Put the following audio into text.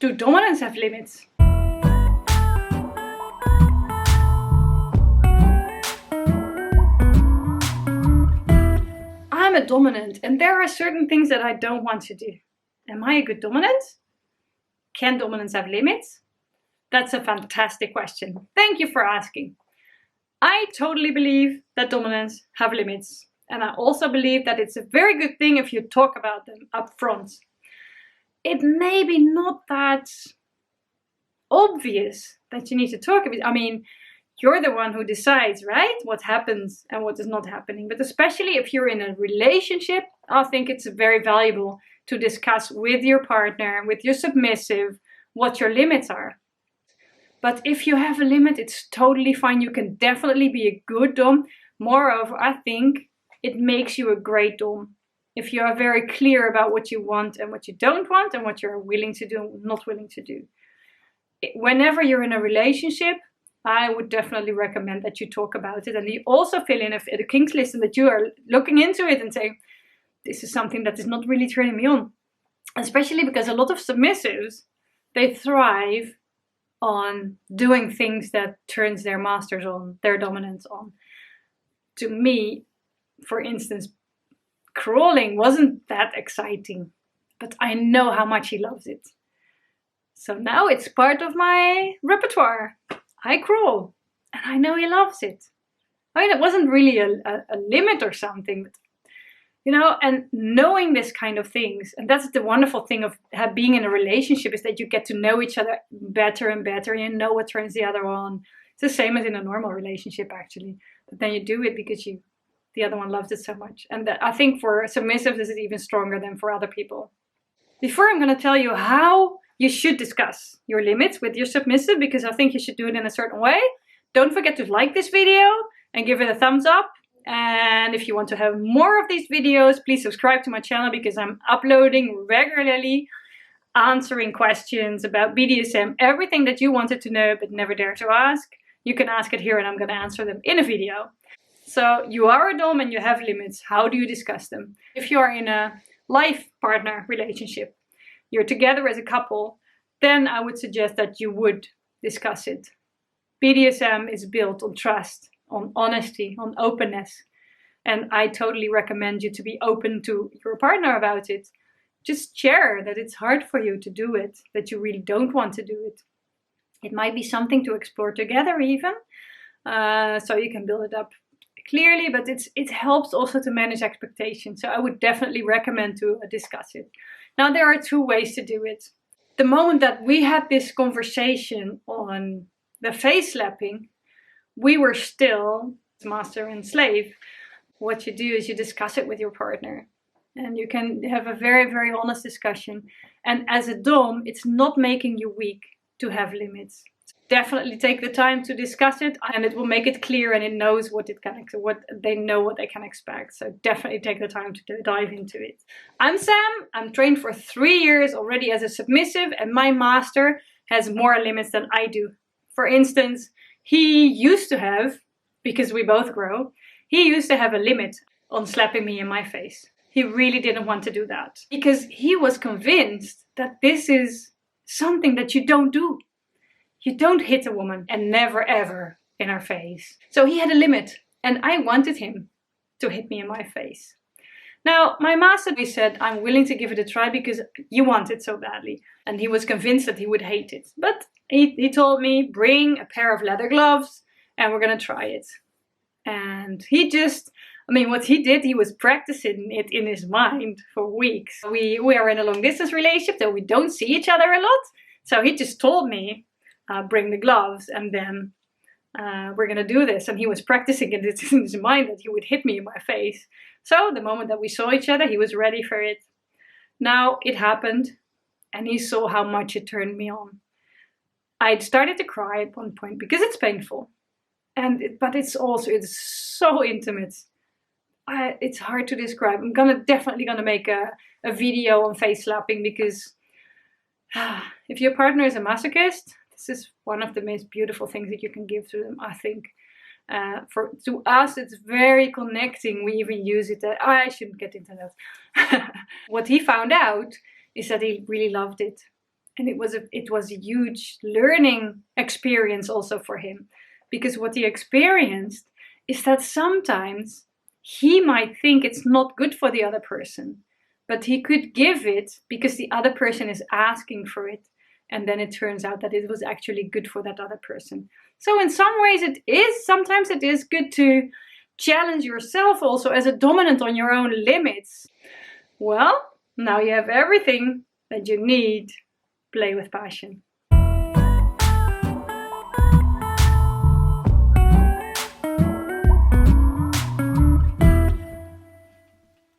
Do dominants have limits? I'm a dominant and there are certain things that I don't want to do. Am I a good dominant? Can dominants have limits? That's a fantastic question. Thank you for asking. I totally believe that dominants have limits. And I also believe that it's a very good thing if you talk about them up front. It may be not that obvious that you need to talk about it. I mean, you're the one who decides, right? What happens and what is not happening. But especially if you're in a relationship, I think it's very valuable to discuss with your partner, with your submissive, what your limits are. But if you have a limit, it's totally fine. You can definitely be a good dom. Moreover, I think it makes you a great dom. If you are very clear about what you want and what you don't want and what you're willing to do and not willing to do. Whenever you're in a relationship, I would definitely recommend that you talk about it. And you also fill in a kinks list and that you are looking into it and say, this is something that is not really turning me on. Especially because a lot of submissives, they thrive on doing things that turns their masters on, their dominants on. To me, for instance, crawling wasn't that exciting, but I know how much he loves it. So now it's part of my repertoire. I crawl and I know he loves it. I mean, it wasn't really a limit or something, but, you know, and knowing this kind of things, and that's the wonderful thing of being in a relationship, is that you get to know each other better and better. You know what turns the other on. It's the same as in a normal relationship, actually. But then you do it because the other one loves it so much. And that, I think for submissives, this is even stronger than for other people. Before I'm going to tell you how you should discuss your limits with your submissive, because I think you should do it in a certain way. Don't forget to like this video and give it a thumbs up. And if you want to have more of these videos, please subscribe to my channel, because I'm uploading regularly, answering questions about BDSM, everything that you wanted to know but never dared to ask. You can ask it here and I'm going to answer them in a video. So you are a dom and you have limits. How do you discuss them? If you are in a life partner relationship, you're together as a couple, then I would suggest that you would discuss it. BDSM is built on trust, on honesty, on openness. And I totally recommend you to be open to your partner about it. Just share that it's hard for you to do it, that you really don't want to do it. It might be something to explore together even, so you can build it up clearly, but it helps also to manage expectations. So I would definitely recommend to discuss it. Now, there are two ways to do it. The moment that we had this conversation on the face slapping, we were still master and slave. What you do is you discuss it with your partner. And you can have a very, very honest discussion. And as a dom, it's not making you weak to have limits. Definitely take the time to discuss it, and it will make it clear, and it knows what they know what they can expect. So definitely take the time to dive into it. I'm Sam. I'm trained for 3 years already as a submissive, and my master has more limits than I do. For instance, he used to have, because we both grow, he used to have a limit on slapping me in my face. He really didn't want to do that because he was convinced that this is something that you don't do. You don't hit a woman and never ever in her face. So he had a limit and I wanted him to hit me in my face. Now, my master said, I'm willing to give it a try because you want it so badly. And he was convinced that he would hate it. But he told me, bring a pair of leather gloves and we're going to try it. And he just, what he did, he was practicing it in his mind for weeks. We are in a long distance relationship, so we don't see each other a lot. So he just told me, bring the gloves and then we're going to do this. And he was practicing it in his mind that he would hit me in my face. So the moment that we saw each other, he was ready for it. Now it happened and he saw how much it turned me on. I'd started to cry at one point because it's painful. But it's so intimate. It's hard to describe. I'm definitely gonna make a video on face slapping because if your partner is a masochist, this is one of the most beautiful things that you can give to them, I think. To us, it's very connecting. We even use it. I shouldn't get into that. What he found out is that he really loved it. And it was a huge learning experience also for him, because what he experienced is that sometimes he might think it's not good for the other person, but he could give it because the other person is asking for it. And then it turns out that it was actually good for that other person. So in some ways sometimes it is good to challenge yourself also as a dominant on your own limits. Well, now you have everything that you need. Play with passion.